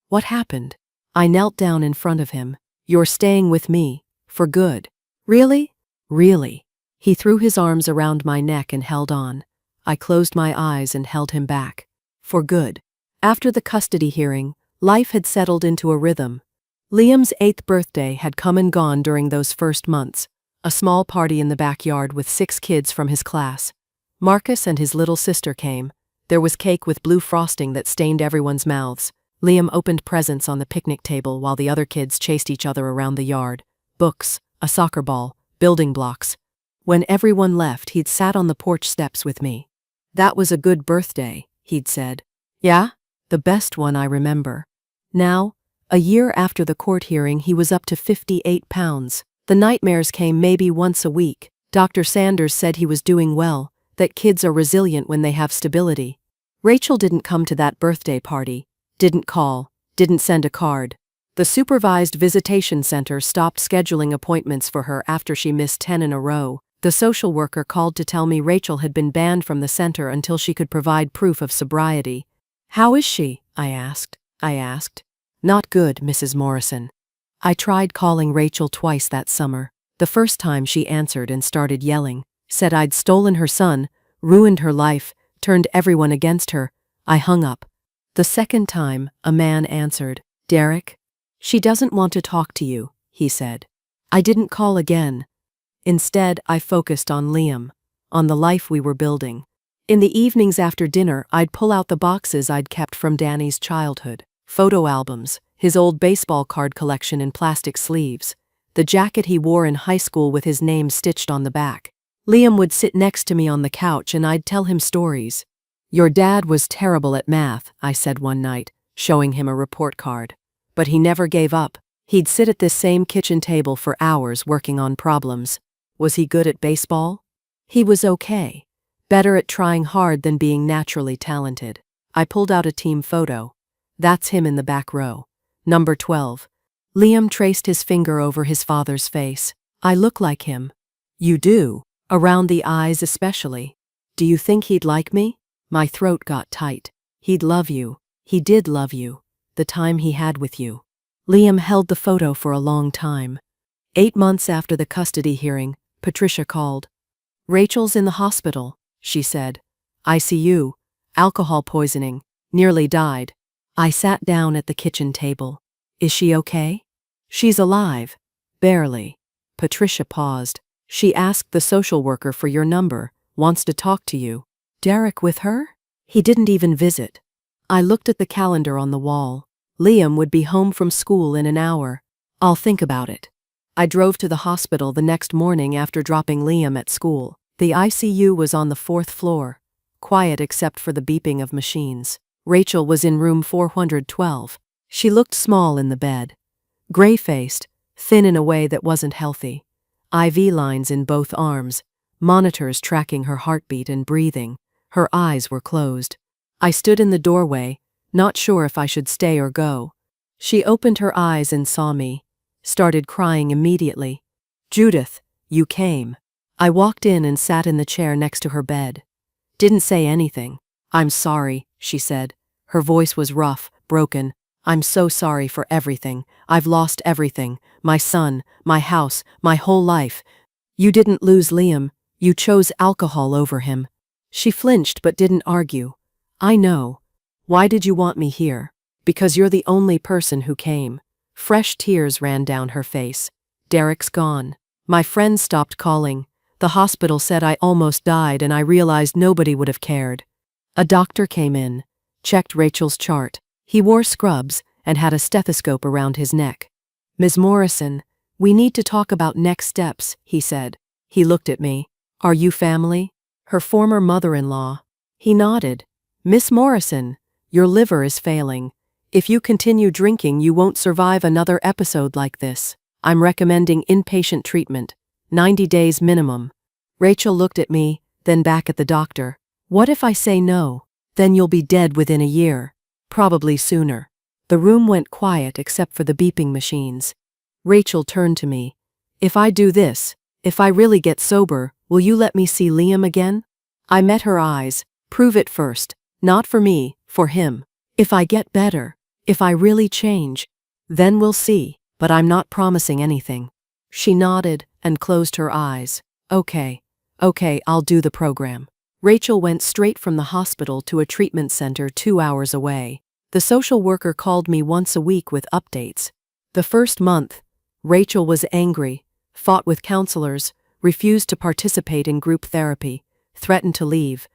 What happened? I knelt down in front of him. You're staying with me. For good. Really? Really. He threw his arms around my neck and held on. I closed my eyes and held him back. For good. After the custody hearing, life had settled into a rhythm. Liam's 8th birthday had come and gone during those first months. A small party in the backyard with 6 kids from his class. Marcus and his little sister came. There was cake with blue frosting that stained everyone's mouths. Liam opened presents on the picnic table while the other kids chased each other around the yard. Books, a soccer ball, building blocks. When everyone left, he'd sat on the porch steps with me. That was a good birthday, he'd said. Yeah? The best one I remember. Now, a year after the court hearing, he was up to 58 pounds. The nightmares came maybe once a week. Dr. Sanders said he was doing well, that kids are resilient when they have stability. Rachel didn't come to that birthday party, didn't call, didn't send a card. The supervised visitation center stopped scheduling appointments for her after she missed 10 in a row. The social worker called to tell me Rachel had been banned from the center until she could provide proof of sobriety. How is she? I asked. Not good, Mrs. Morrison. I tried calling Rachel twice that summer. The first time she answered and started yelling, said I'd stolen her son, ruined her life, turned everyone against her. I hung up. The second time, a man answered. Derek? She doesn't want to talk to you, he said. I didn't call again. Instead, I focused on Liam, on the life we were building. In the evenings after dinner, I'd pull out the boxes I'd kept from Danny's childhood. Photo albums, his old baseball card collection in plastic sleeves, the jacket he wore in high school with his name stitched on the back. Liam would sit next to me on the couch and I'd tell him stories. Your dad was terrible at math, I said one night, showing him a report card. But he never gave up. He'd sit at this same kitchen table for hours working on problems. Was he good at baseball? He was okay. Better at trying hard than being naturally talented. I pulled out a team photo. That's him in the back row. Number 12. Liam traced his finger over his father's face. I look like him. You do. Around the eyes especially. Do you think he'd like me? My throat got tight. He'd love you. He did love you. The time he had with you. Liam held the photo for a long time. 8 months after the custody hearing, Patricia called. Rachel's in the hospital, she said. ICU, alcohol poisoning, nearly died. I sat down at the kitchen table. Is she okay? She's alive. Barely. Patricia paused. She asked the social worker for your number, wants to talk to you. Derek with her? He didn't even visit. I looked at the calendar on the wall. Liam would be home from school in an hour. I'll think about it. I drove to the hospital the next morning after dropping Liam at school. The ICU was on the 4th floor, quiet except for the beeping of machines. Rachel was in room 412. She looked small in the bed. Gray-faced, thin in a way that wasn't healthy. IV lines in both arms, monitors tracking her heartbeat and breathing. Her eyes were closed. I stood in the doorway, not sure if I should stay or go. She opened her eyes and saw me, started crying immediately. Judith, you came. I walked in and sat in the chair next to her bed. Didn't say anything. I'm sorry, she said. Her voice was rough, broken. I'm so sorry for everything. I've lost everything. My son, my house, my whole life. You didn't lose Liam. You chose alcohol over him. She flinched but didn't argue. I know. Why did you want me here? Because you're the only person who came. Fresh tears ran down her face. Derek's gone. My friends stopped calling. The hospital said I almost died and I realized nobody would have cared. A doctor came in, checked Rachel's chart. He wore scrubs and had a stethoscope around his neck. Ms. Morrison, we need to talk about next steps, he said. He looked at me. Are you family? Her former mother-in-law. He nodded. Miss Morrison, your liver is failing. If you continue drinking, you won't survive another episode like this. I'm recommending inpatient treatment, 90 days minimum. Rachel looked at me, then back at the doctor. What if I say no? Then you'll be dead within a year. Probably sooner. The room went quiet except for the beeping machines. Rachel turned to me. If I do this, if I really get sober, will you let me see Liam again? I met her eyes. Prove it first. Not for me, for him. If I get better, if I really change, then we'll see, but I'm not promising anything. She nodded and closed her eyes. Okay, I'll do the program. Rachel went straight from the hospital to a treatment center 2 hours away. The social worker called me once a week with updates. The first month, Rachel was angry, fought with counselors, refused to participate in group therapy, threatened to leave.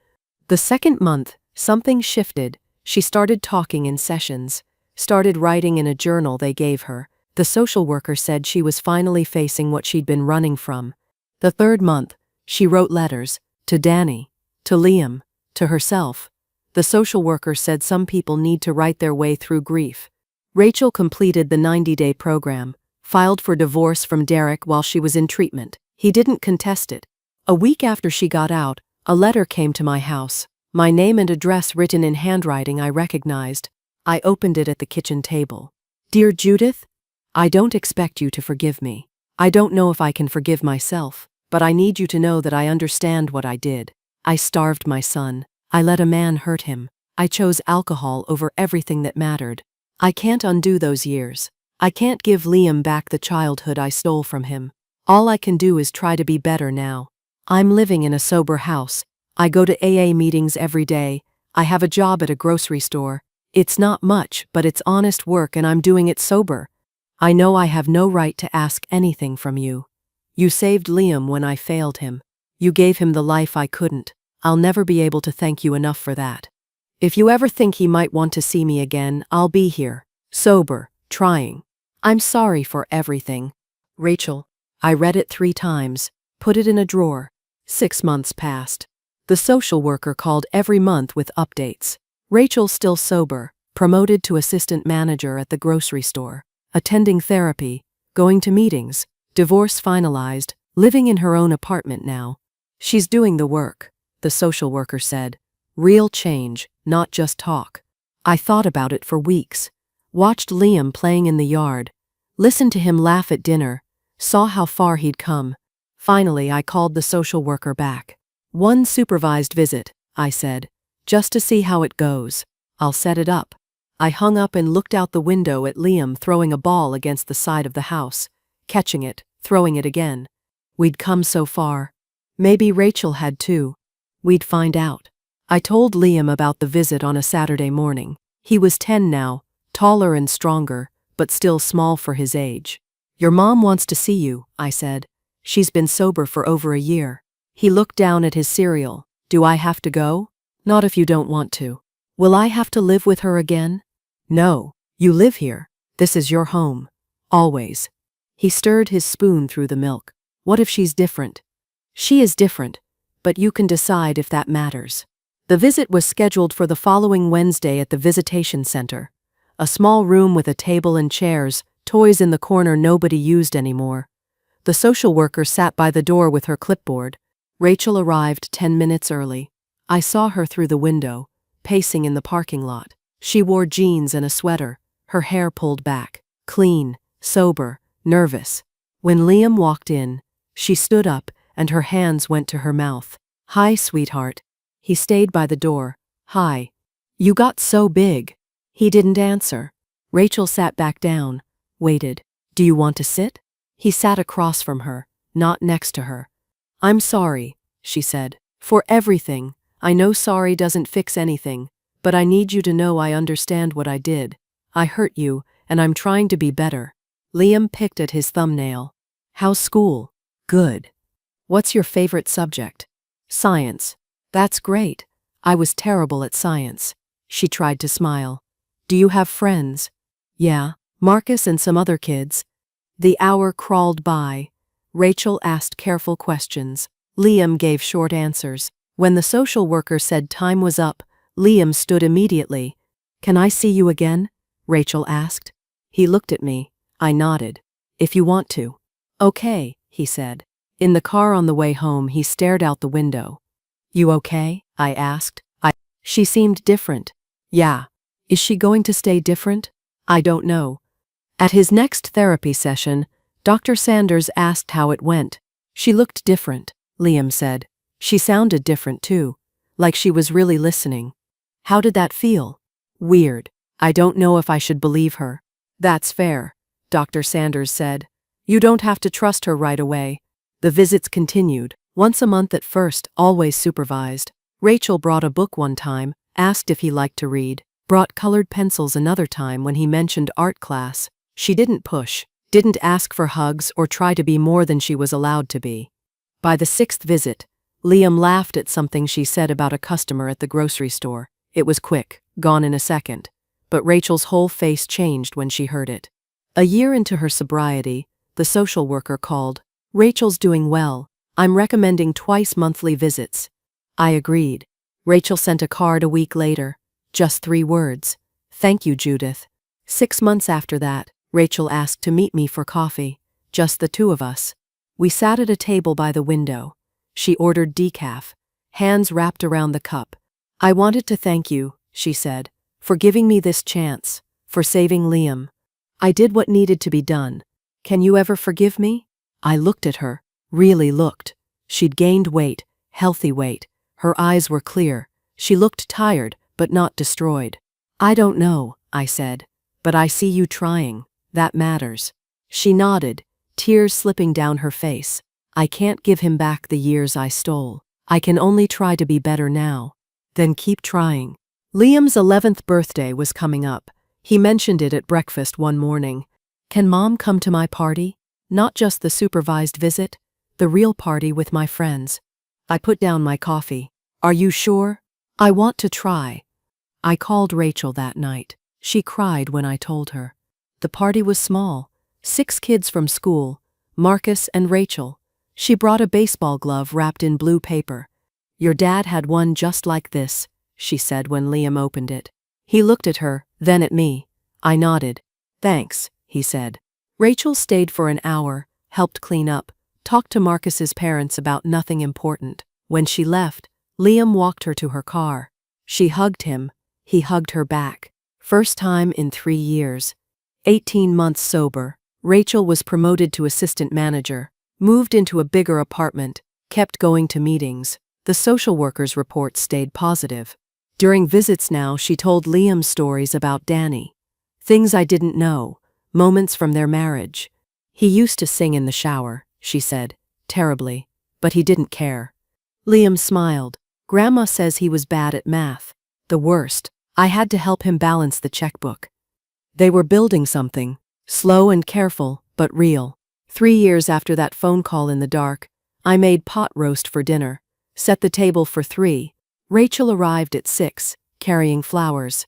The second month, something shifted. She started talking in sessions, started writing in a journal they gave her. The social worker said she was finally facing what she'd been running from. The third month, she wrote letters, to Danny, to Liam, to herself. The social worker said some people need to write their way through grief. Rachel completed the 90-day program, filed for divorce from Derek while she was in treatment. He didn't contest it. A week after she got out, a letter came to my house. My name and address written in handwriting I recognized. I opened it at the kitchen table. Dear Judith, I don't expect you to forgive me. I don't know if I can forgive myself, but I need you to know that I understand what I did. I starved my son. I let a man hurt him. I chose alcohol over everything that mattered. I can't undo those years. I can't give Liam back the childhood I stole from him. All I can do is try to be better now. I'm living in a sober house. I go to AA meetings every day. I have a job at a grocery store. It's not much, but it's honest work and I'm doing it sober. I know I have no right to ask anything from you. You saved Liam when I failed him. You gave him the life I couldn't. I'll never be able to thank you enough for that. If you ever think he might want to see me again, I'll be here, sober, trying. I'm sorry for everything. Rachel. I read it 3 times, put it in a drawer. 6 months passed. The social worker called every month with updates. Rachel still sober, promoted to assistant manager at the grocery store, attending therapy, going to meetings, divorce finalized, living in her own apartment now. She's doing the work, the social worker said. Real change, not just talk. I thought about it for weeks. Watched Liam playing in the yard. Listened to him laugh at dinner. Saw how far he'd come. Finally, I called the social worker back. "One supervised visit," I said. "Just to see how it goes. I'll set it up." I hung up and looked out the window at Liam throwing a ball against the side of the house, catching it, throwing it again. We'd come so far. Maybe Rachel had too. We'd find out. I told Liam about the visit on a Saturday morning. He was 10 now, taller and stronger, but still small for his age. "Your mom wants to see you," I said. "She's been sober for over a year." He looked down at his cereal. "Do I have to go?" "Not if you don't want to." "Will I have to live with her again?" "No, you live here. This is your home. Always." He stirred his spoon through the milk. "What if she's different?" "She is different, but you can decide if that matters." The visit was scheduled for the following Wednesday at the visitation center. A small room with a table and chairs, toys in the corner nobody used anymore. The social worker sat by the door with her clipboard. Rachel arrived 10 minutes early. I saw her through the window, pacing in the parking lot. She wore jeans and a sweater, her hair pulled back, clean, sober, nervous. When Liam walked in, she stood up and her hands went to her mouth. "Hi, sweetheart." He stayed by the door. "Hi. You got so big." He didn't answer. Rachel sat back down, waited. "Do you want to sit?" He sat across from her, not next to her. "I'm sorry," she said, "for everything. I know sorry doesn't fix anything, but I need you to know I understand what I did. I hurt you, and I'm trying to be better." Liam picked at his thumbnail. "How's school?" "Good." "What's your favorite subject?" "Science." "That's great. I was terrible at science." She tried to smile. "Do you have friends?" "Yeah, Marcus and some other kids." The hour crawled by. Rachel asked careful questions. Liam gave short answers. When the social worker said time was up, Liam stood immediately. "Can I see you again?" Rachel asked. He looked at me. I nodded. "If you want to." "Okay," he said. In the car on the way home, he stared out the window. "You okay?" I asked. She seemed different. "Yeah." "Is she going to stay different?" "I don't know." At his next therapy session, Dr. Sanders asked how it went. "She looked different," Liam said. "She sounded different too, like she was really listening." "How did that feel?" "Weird. I don't know if I should believe her." "That's fair," Dr. Sanders said. "You don't have to trust her right away." The visits continued, once a month at first, always supervised. Rachel brought a book one time, asked if he liked to read, brought colored pencils another time when he mentioned art class. She didn't push, didn't ask for hugs or try to be more than she was allowed to be. By the 6th visit, Liam laughed at something she said about a customer at the grocery store. It was quick, gone in a second. But Rachel's whole face changed when she heard it. A year into her sobriety, the social worker called. "Rachel's doing well. I'm recommending twice monthly visits." I agreed. Rachel sent a card a week later. Just 3 words. "Thank you, Judith." 6 months after that, Rachel asked to meet me for coffee. Just the 2 of us. We sat at a table by the window. She ordered decaf, hands wrapped around the cup. "I wanted to thank you," she said, "for giving me this chance, for saving Liam. I did what needed to be done. Can you ever forgive me?" I looked at her, really looked. She'd gained weight, healthy weight. Her eyes were clear. She looked tired, but not destroyed. "I don't know," I said, "but I see you trying. That matters." She nodded, tears slipping down her face. "I can't give him back the years I stole. I can only try to be better now." "Then keep trying." Liam's 11th birthday was coming up. He mentioned it at breakfast one morning. "Can Mom come to my party? Not just the supervised visit, the real party with my friends." I put down my coffee. "Are you sure?" "I want to try." I called Rachel that night. She cried when I told her. The party was small. 6 kids from school, Marcus and Rachel. She brought a baseball glove wrapped in blue paper. "Your dad had one just like this," she said when Liam opened it. He looked at her, then at me. I nodded. "Thanks," he said. Rachel stayed for an hour, helped clean up, talked to Marcus's parents about nothing important. When she left, Liam walked her to her car. She hugged him. He hugged her back. First time in 3 years. 18 months sober. Rachel was promoted to assistant manager, moved into a bigger apartment, kept going to meetings. The social worker's report stayed positive. During visits now, she told Liam stories about Danny. Things I didn't know, moments from their marriage. He used to sing in the shower, she said, terribly, but he didn't care. Liam smiled. Grandma says he was bad at math. The worst. I had to help him balance the checkbook. They were building something, slow and careful, but real. 3 years after that phone call in the dark, I made pot roast for dinner, set the table for 3. Rachel arrived at 6, carrying flowers.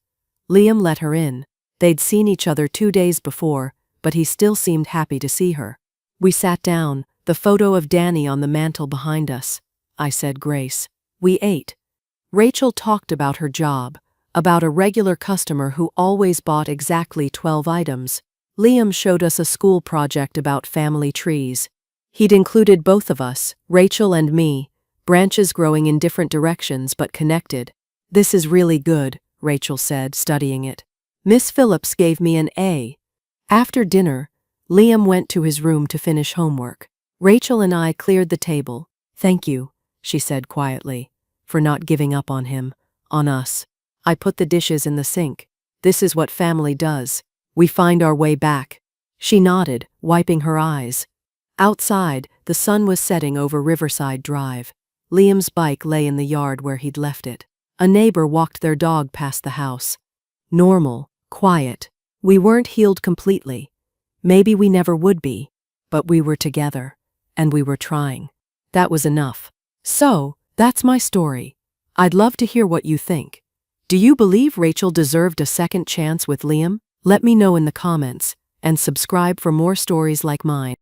Liam let her in. They'd seen each other 2 days before, but he still seemed happy to see her. We sat down, the photo of Danny on the mantel behind us. I said grace. We ate. Rachel talked about her job, about a regular customer who always bought exactly 12 items. Liam showed us a school project about family trees. He'd included both of us, Rachel and me, branches growing in different directions but connected. This is really good, Rachel said, studying it. Miss Phillips gave me an A. After dinner, Liam went to his room to finish homework. Rachel and I cleared the table. Thank you, she said quietly, for not giving up on him, on us. I put the dishes in the sink. This is what family does. We find our way back. She nodded, wiping her eyes. Outside, the sun was setting over Riverside Drive. Liam's bike lay in the yard where he'd left it. A neighbor walked their dog past the house. Normal, quiet. We weren't healed completely. Maybe we never would be. But we were together. And we were trying. That was enough. So, that's my story. I'd love to hear what you think. Do you believe Rachel deserved a second chance with Liam? Let me know in the comments, and subscribe for more stories like mine.